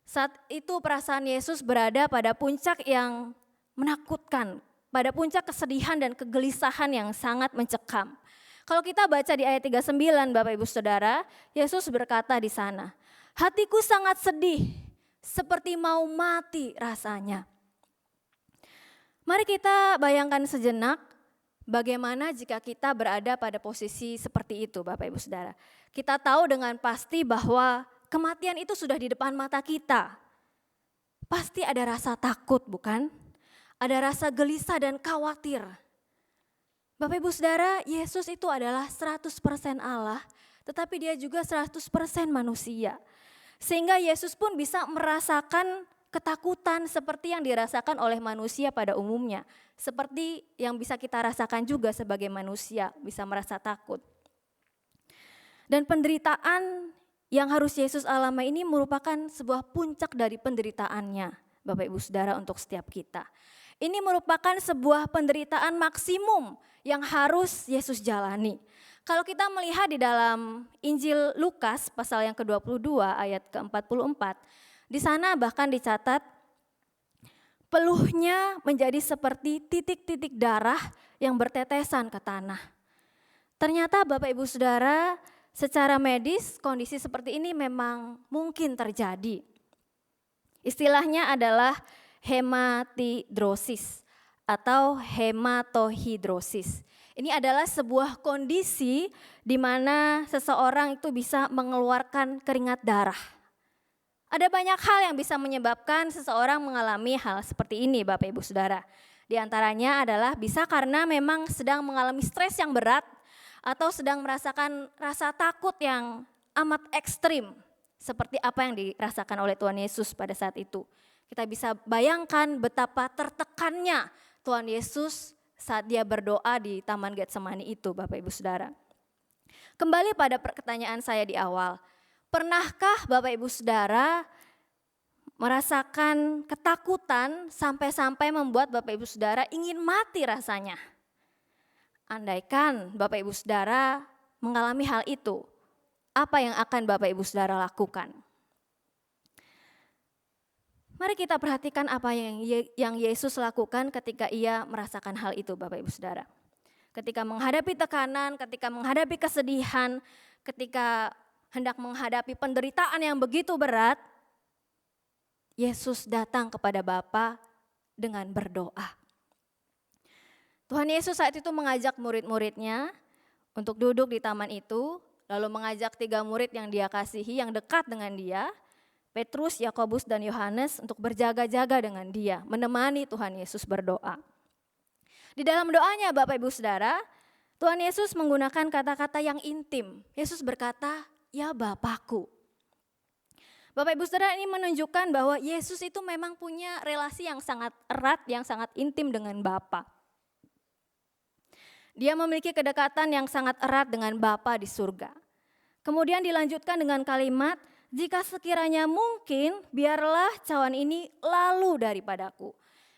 D: Saat itu perasaan Yesus berada pada puncak yang menakutkan, pada puncak kesedihan dan kegelisahan yang sangat mencekam. Kalau kita baca di ayat 39 Bapak Ibu Saudara, Yesus berkata di sana, hatiku sangat sedih, seperti mau mati rasanya. Mari kita bayangkan sejenak, bagaimana jika kita berada pada posisi seperti itu Bapak Ibu Saudara. Kita tahu dengan pasti bahwa kematian itu sudah di depan mata kita. Pasti ada rasa takut bukan? Ada rasa gelisah dan khawatir. Bapak Ibu Saudara, Yesus itu adalah 100% Allah, tetapi dia juga 100% manusia. Sehingga Yesus pun bisa merasakan ketakutan seperti yang dirasakan oleh manusia pada umumnya. Seperti yang bisa kita rasakan juga sebagai manusia, bisa merasa takut. Dan penderitaan yang harus Yesus alami ini merupakan sebuah puncak dari penderitaannya, Bapak Ibu Saudara, untuk setiap kita. Ini merupakan sebuah penderitaan maksimum yang harus Yesus jalani. Kalau kita melihat di dalam Injil Lukas pasal yang ke-22 ayat ke-44, di sana bahkan dicatat peluhnya menjadi seperti titik-titik darah yang bertetesan ke tanah. Ternyata Bapak Ibu Saudara, secara medis kondisi seperti ini memang mungkin terjadi. Istilahnya adalah hematidrosis atau hematohidrosis. Ini adalah sebuah kondisi di mana seseorang itu bisa mengeluarkan keringat darah. Ada banyak hal yang bisa menyebabkan seseorang mengalami hal seperti ini Bapak Ibu Saudara. Di antaranya adalah bisa karena memang sedang mengalami stres yang berat atau sedang merasakan rasa takut yang amat ekstrim. Seperti apa yang dirasakan oleh Tuhan Yesus pada saat itu. Kita bisa bayangkan betapa tertekannya Tuhan Yesus saat dia berdoa di Taman Getsemani itu Bapak Ibu Saudara. Kembali pada pertanyaan saya di awal. Pernahkah Bapak Ibu Saudara merasakan ketakutan sampai-sampai membuat Bapak Ibu Saudara ingin mati rasanya? Andaikan Bapak Ibu Saudara mengalami hal itu, apa yang akan Bapak Ibu Saudara lakukan? Mari kita perhatikan apa yang Yesus lakukan ketika ia merasakan hal itu Bapak Ibu Saudara. Ketika menghadapi tekanan, ketika menghadapi kesedihan, ketika hendak menghadapi penderitaan yang begitu berat, Yesus datang kepada Bapa dengan berdoa. Tuhan Yesus saat itu mengajak murid-muridnya untuk duduk di taman itu, lalu mengajak 3 murid yang dia kasihi, yang dekat dengan dia, Petrus, Yakobus, dan Yohanes untuk berjaga-jaga dengan dia, menemani Tuhan Yesus berdoa. Di dalam doanya Bapak Ibu Saudara, Tuhan Yesus menggunakan kata-kata yang intim. Yesus berkata, "Ya Bapakku." Bapak Ibu Saudara, ini menunjukkan bahwa Yesus itu memang punya relasi yang sangat erat, yang sangat intim dengan Bapa. Dia memiliki kedekatan yang sangat erat dengan Bapa di surga. Kemudian dilanjutkan dengan kalimat, "Jika sekiranya mungkin, biarlah cawan ini lalu daripadaku."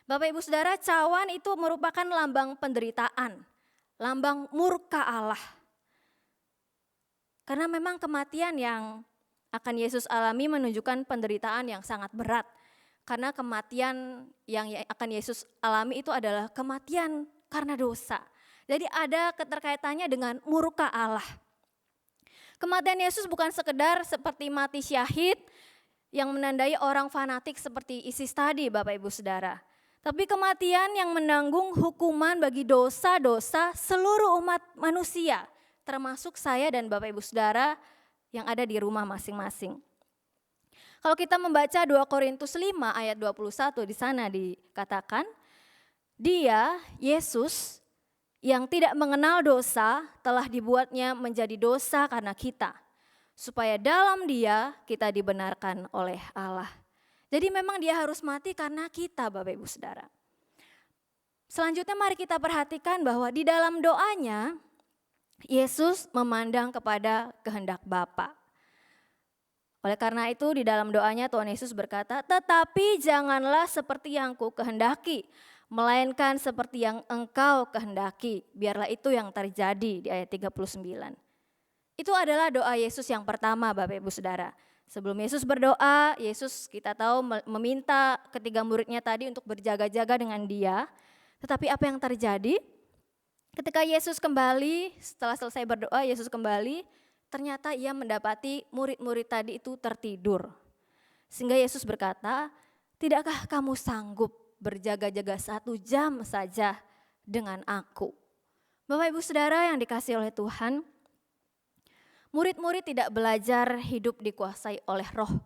D: Bapak Ibu Saudara, cawan itu merupakan lambang penderitaan, lambang murka Allah. Karena memang kematian yang akan Yesus alami menunjukkan penderitaan yang sangat berat. Karena kematian yang akan Yesus alami itu adalah kematian karena dosa. Jadi ada keterkaitannya dengan murka Allah. Kematian Yesus bukan sekedar seperti mati syahid yang menandai orang fanatik seperti ISIS tadi Bapak Ibu Saudara. Tapi kematian yang menanggung hukuman bagi dosa-dosa seluruh umat manusia. Termasuk saya dan Bapak Ibu Saudara yang ada di rumah masing-masing. Kalau kita membaca 2 Korintus 5 ayat 21 di sana dikatakan, Dia, Yesus, yang tidak mengenal dosa telah dibuatnya menjadi dosa karena kita, supaya dalam Dia kita dibenarkan oleh Allah. Jadi memang Dia harus mati karena kita Bapak Ibu Saudara. Selanjutnya mari kita perhatikan bahwa di dalam doanya Yesus memandang kepada kehendak Bapa. Oleh karena itu di dalam doanya Tuhan Yesus berkata, "Tetapi janganlah seperti yang ku kehendaki, melainkan seperti yang engkau kehendaki, biarlah itu yang terjadi," di ayat 39. Itu adalah doa Yesus yang pertama Bapak Ibu Saudara. Sebelum Yesus berdoa, Yesus kita tahu meminta ketiga muridnya tadi untuk berjaga-jaga dengan dia. Tetapi apa yang terjadi? Ketika Yesus kembali, setelah selesai berdoa Yesus kembali, ternyata ia mendapati murid-murid tadi itu tertidur. Sehingga Yesus berkata, "Tidakkah kamu sanggup berjaga-jaga 1 jam saja dengan aku?" Bapak Ibu Saudara yang dikasihi oleh Tuhan, murid-murid tidak belajar hidup dikuasai oleh roh,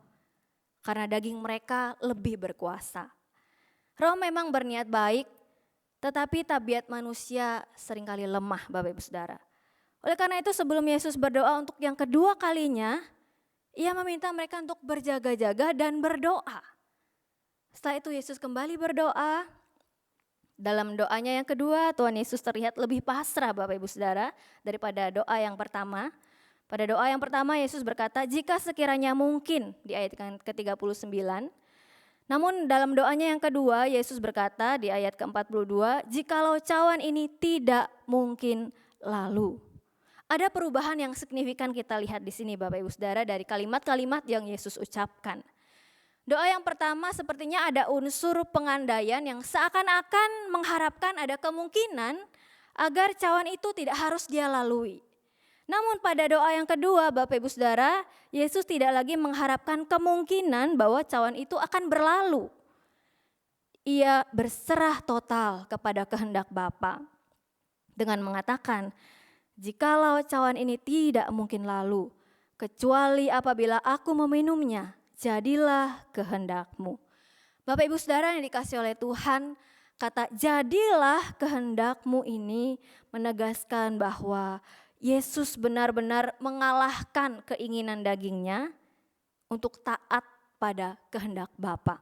D: karena daging mereka lebih berkuasa. Roh memang berniat baik, tetapi tabiat manusia seringkali lemah Bapak Ibu Saudara. Oleh karena itu sebelum Yesus berdoa untuk yang kedua kalinya, ia meminta mereka untuk berjaga-jaga dan berdoa. Setelah itu Yesus kembali berdoa. Dalam doanya yang kedua Tuhan Yesus terlihat lebih pasrah Bapak Ibu Saudara daripada doa yang pertama. Pada doa yang pertama Yesus berkata, "Jika sekiranya mungkin," di ayat ke-39. Namun dalam doanya yang kedua Yesus berkata di ayat ke-42, "Jikalau cawan ini tidak mungkin lalu." Ada perubahan yang signifikan kita lihat di sini Bapak Ibu Saudara dari kalimat-kalimat yang Yesus ucapkan. Doa yang pertama sepertinya ada unsur pengandaian yang seakan-akan mengharapkan ada kemungkinan agar cawan itu tidak harus dia lalui. Namun pada doa yang kedua Bapak Ibu Saudara, Yesus tidak lagi mengharapkan kemungkinan bahwa cawan itu akan berlalu. Ia berserah total kepada kehendak Bapa dengan mengatakan, "Jikalau cawan ini tidak mungkin lalu, kecuali apabila aku meminumnya, jadilah kehendak-Mu." Bapak Ibu Saudara yang dikasihi oleh Tuhan, kata "jadilah kehendak-Mu" ini menegaskan bahwa Yesus benar-benar mengalahkan keinginan dagingnya untuk taat pada kehendak Bapa.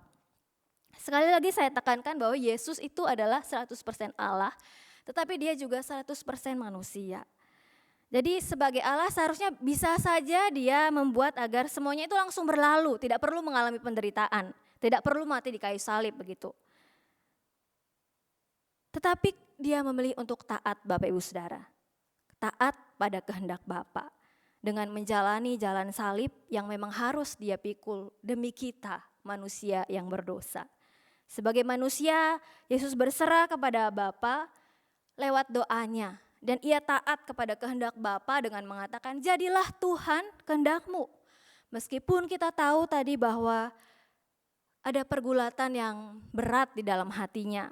D: Sekali lagi saya tekankan bahwa Yesus itu adalah 100% Allah, tetapi dia juga 100% manusia. Jadi sebagai Allah seharusnya bisa saja dia membuat agar semuanya itu langsung berlalu, tidak perlu mengalami penderitaan, tidak perlu mati di kayu salib begitu. Tetapi dia memilih untuk taat Bapak Ibu Saudara. Taat pada kehendak Bapa dengan menjalani jalan salib yang memang harus dia pikul demi kita manusia yang berdosa. Sebagai manusia, Yesus berserah kepada Bapa lewat doanya dan ia taat kepada kehendak Bapa dengan mengatakan, "Jadilah Tuhan kehendak-Mu." Meskipun kita tahu tadi bahwa ada pergulatan yang berat di dalam hatinya,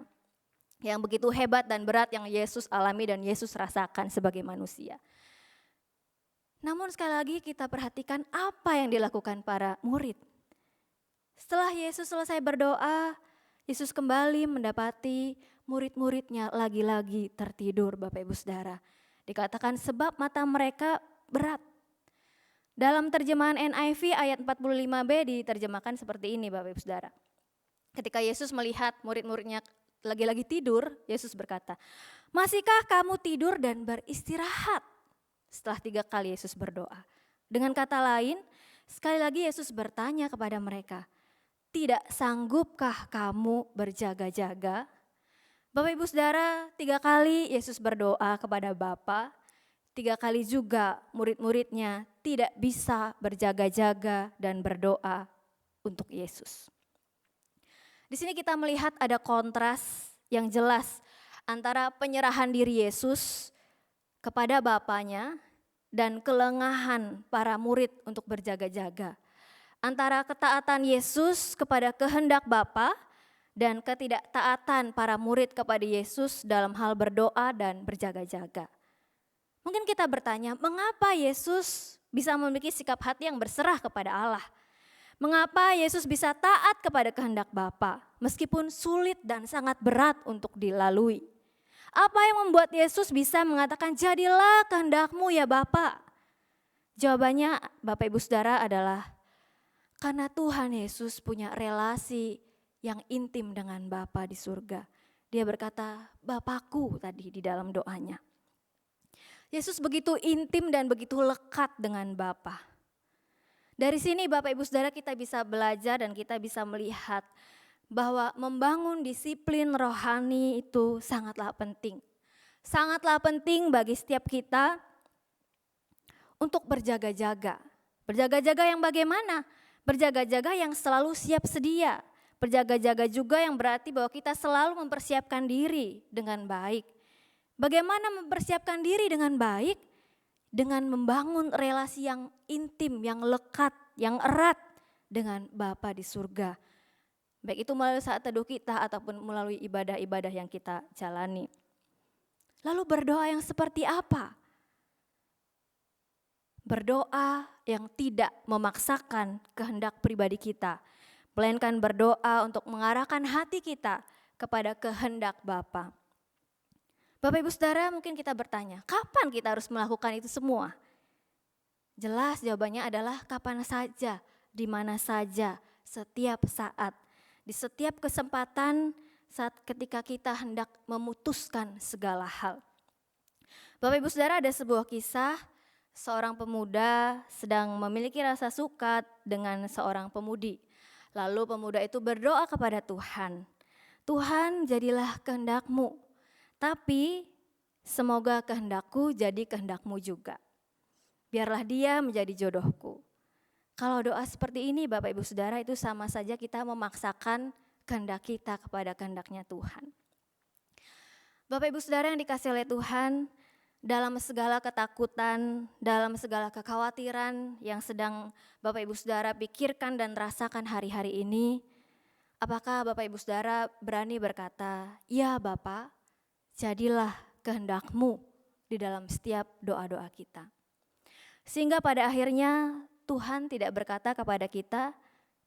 D: yang begitu hebat dan berat yang Yesus alami dan Yesus rasakan sebagai manusia. Namun sekali lagi kita perhatikan apa yang dilakukan para murid. Setelah Yesus selesai berdoa, Yesus kembali mendapati murid-muridnya lagi-lagi tertidur, Bapak Ibu Saudara. Dikatakan sebab mata mereka berat. Dalam terjemahan NIV ayat 45b diterjemahkan seperti ini, Bapak Ibu Saudara. Ketika Yesus melihat murid-muridnya lagi-lagi tidur, Yesus berkata, "Masihkah kamu tidur dan beristirahat?" Setelah 3 kali Yesus berdoa. Dengan kata lain, sekali lagi Yesus bertanya kepada mereka, "Tidak sanggupkah kamu berjaga-jaga?" Bapak Ibu Saudara, 3 kali Yesus berdoa kepada Bapa, 3 kali juga murid-muridnya tidak bisa berjaga-jaga dan berdoa untuk Yesus. Di sini kita melihat ada kontras yang jelas antara penyerahan diri Yesus kepada Bapanya dan kelengahan para murid untuk berjaga-jaga. Antara ketaatan Yesus kepada kehendak Bapa dan ketidaktaatan para murid kepada Yesus dalam hal berdoa dan berjaga-jaga. Mungkin kita bertanya, mengapa Yesus bisa memiliki sikap hati yang berserah kepada Allah? Mengapa Yesus bisa taat kepada kehendak Bapa meskipun sulit dan sangat berat untuk dilalui? Apa yang membuat Yesus bisa mengatakan, "Jadilah kehendak-Mu ya Bapa"? Jawabannya Bapak Ibu Saudara adalah karena Tuhan Yesus punya relasi yang intim dengan Bapa di surga. Dia berkata, "Bapakku" tadi di dalam doanya. Yesus begitu intim dan begitu lekat dengan Bapa. Dari sini Bapak Ibu Saudara kita bisa belajar dan kita bisa melihat bahwa membangun disiplin rohani itu sangatlah penting. Sangatlah penting bagi setiap kita untuk berjaga-jaga. Berjaga-jaga yang bagaimana? Berjaga-jaga yang selalu siap sedia. Berjaga-jaga juga yang berarti bahwa kita selalu mempersiapkan diri dengan baik. Bagaimana mempersiapkan diri dengan baik? Dengan membangun relasi yang intim, yang lekat, yang erat dengan Bapa di surga. Baik itu melalui saat teduh kita ataupun melalui ibadah-ibadah yang kita jalani. Lalu berdoa yang seperti apa? Berdoa yang tidak memaksakan kehendak pribadi kita, melainkan berdoa untuk mengarahkan hati kita kepada kehendak Bapa. Bapak Ibu Saudara, mungkin kita bertanya, kapan kita harus melakukan itu semua? Jelas jawabannya adalah kapan saja, di mana saja, setiap saat. Di setiap kesempatan saat ketika kita hendak memutuskan segala hal. Bapak Ibu Saudara, ada sebuah kisah seorang pemuda sedang memiliki rasa suka dengan seorang pemudi. Lalu pemuda itu berdoa kepada Tuhan. "Tuhan, jadilah kehendak-Mu, tapi semoga kehendak-Ku jadi kehendak-Mu juga. Biarlah dia menjadi jodohku." Kalau doa seperti ini Bapak Ibu Saudara itu sama saja kita memaksakan kehendak kita kepada kehendaknya Tuhan. Bapak Ibu Saudara yang dikasihi oleh Tuhan, dalam segala ketakutan, dalam segala kekhawatiran yang sedang Bapak Ibu Saudara pikirkan dan rasakan hari-hari ini, apakah Bapak Ibu Saudara berani berkata, "Ya Bapa, jadilah kehendak-Mu" di dalam setiap doa-doa kita. Sehingga pada akhirnya Tuhan tidak berkata kepada kita,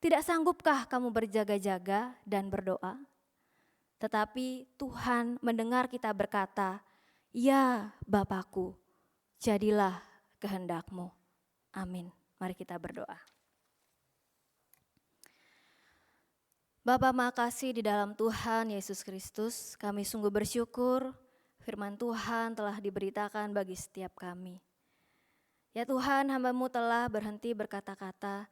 D: "Tidak sanggupkah kamu berjaga-jaga dan berdoa?" Tetapi Tuhan mendengar kita berkata, "Ya Bapakku, jadilah kehendak-Mu." Amin. Mari kita berdoa. Bapa, makasih di dalam Tuhan Yesus Kristus, kami sungguh bersyukur firman Tuhan telah diberitakan bagi setiap kami. Ya Tuhan, hamba-Mu telah berhenti berkata-kata,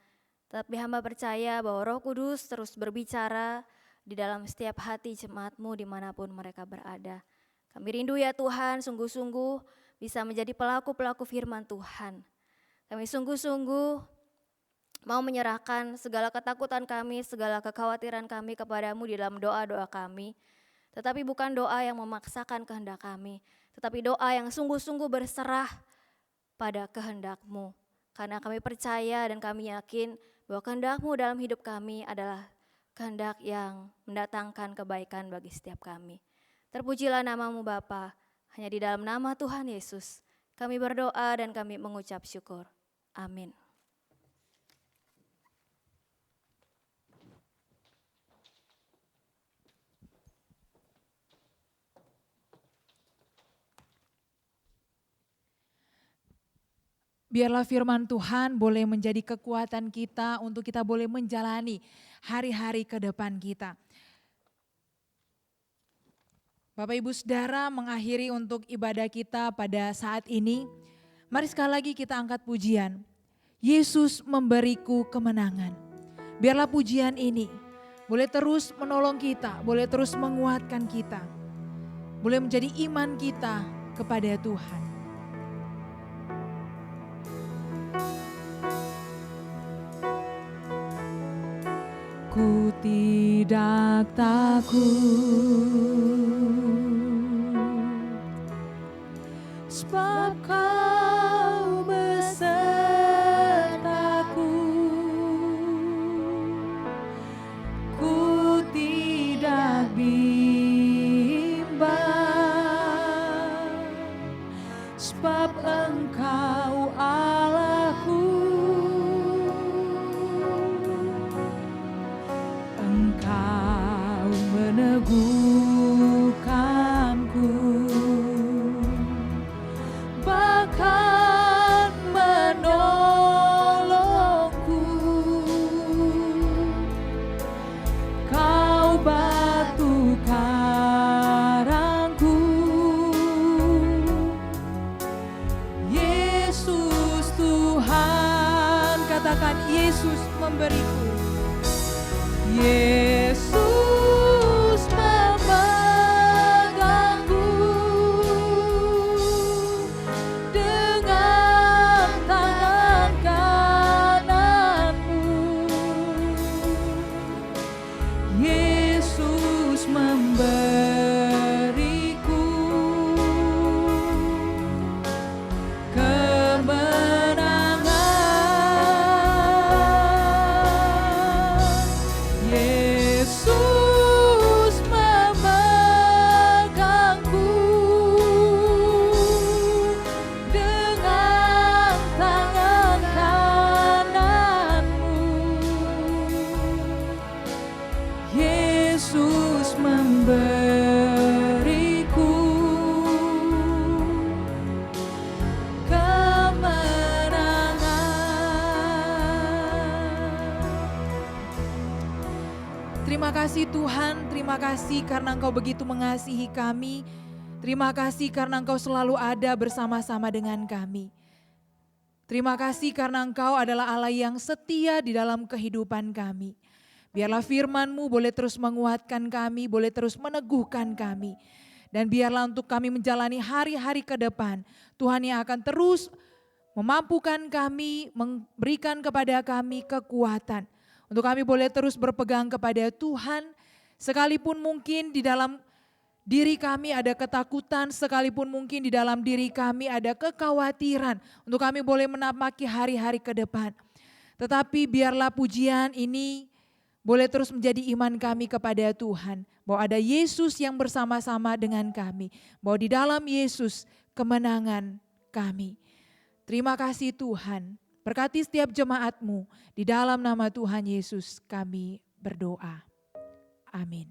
D: tapi hamba percaya bahwa Roh Kudus terus berbicara di dalam setiap hati jemaat-Mu dimanapun mereka berada. Kami rindu ya Tuhan, sungguh-sungguh bisa menjadi pelaku-pelaku firman Tuhan. Kami sungguh-sungguh mau menyerahkan segala ketakutan kami, segala kekhawatiran kami kepada-Mu di dalam doa-doa kami. Tetapi bukan doa yang memaksakan kehendak kami, tetapi doa yang sungguh-sungguh berserah pada kehendak-Mu. Karena kami percaya dan kami yakin bahwa kehendak-Mu dalam hidup kami adalah kehendak yang mendatangkan kebaikan bagi setiap kami. Terpujilah nama-Mu Bapa, hanya di dalam nama Tuhan Yesus Kami berdoa dan kami mengucap syukur. Amin.
A: Biarlah firman Tuhan boleh menjadi kekuatan kita untuk kita boleh menjalani hari-hari ke depan kita. Bapak Ibu Saudara, mengakhiri untuk ibadah kita pada saat ini. Mari sekali lagi kita angkat pujian. Yesus memberiku kemenangan. Biarlah pujian ini boleh terus menolong kita, boleh terus menguatkan kita. Boleh menjadi iman kita kepada Tuhan. Ku tidak takut, sebab Kau besertaku. Ku tidak bimbang, sebab Engkau Allahku. Engkau meneguhkanku, bahkan menolongku. Kau batu karangku, Yesus Tuhan. Katakan Yesus memberiku. Yesus memegangku dengan tangan kananmu. Yesus memberiku kemenangan. Yesus memegangku dengan tangan kananmu. Yesus memberiku kemenangan. Terima kasih Tuhan, terima kasih karena Engkau begitu mengasihi kami. Terima kasih karena Engkau selalu ada bersama-sama dengan kami. Terima kasih karena Engkau adalah Allah yang setia di dalam kehidupan kami. Biarlah firman-Mu boleh terus menguatkan kami, boleh terus meneguhkan kami. Dan biarlah untuk kami menjalani hari-hari ke depan, Tuhan yang akan terus memampukan kami, memberikan kepada kami kekuatan. Untuk kami boleh terus berpegang kepada Tuhan, sekalipun mungkin di dalam diri kami ada ketakutan, sekalipun mungkin di dalam diri kami ada kekhawatiran. Untuk kami boleh menapaki hari-hari ke depan. Tetapi biarlah pujian ini boleh terus menjadi iman kami kepada Tuhan. Bahwa ada Yesus yang bersama-sama dengan kami. Bahwa di dalam Yesus kemenangan kami. Terima kasih Tuhan. Berkati setiap jemaat-Mu. Di dalam nama Tuhan Yesus kami berdoa. Amin.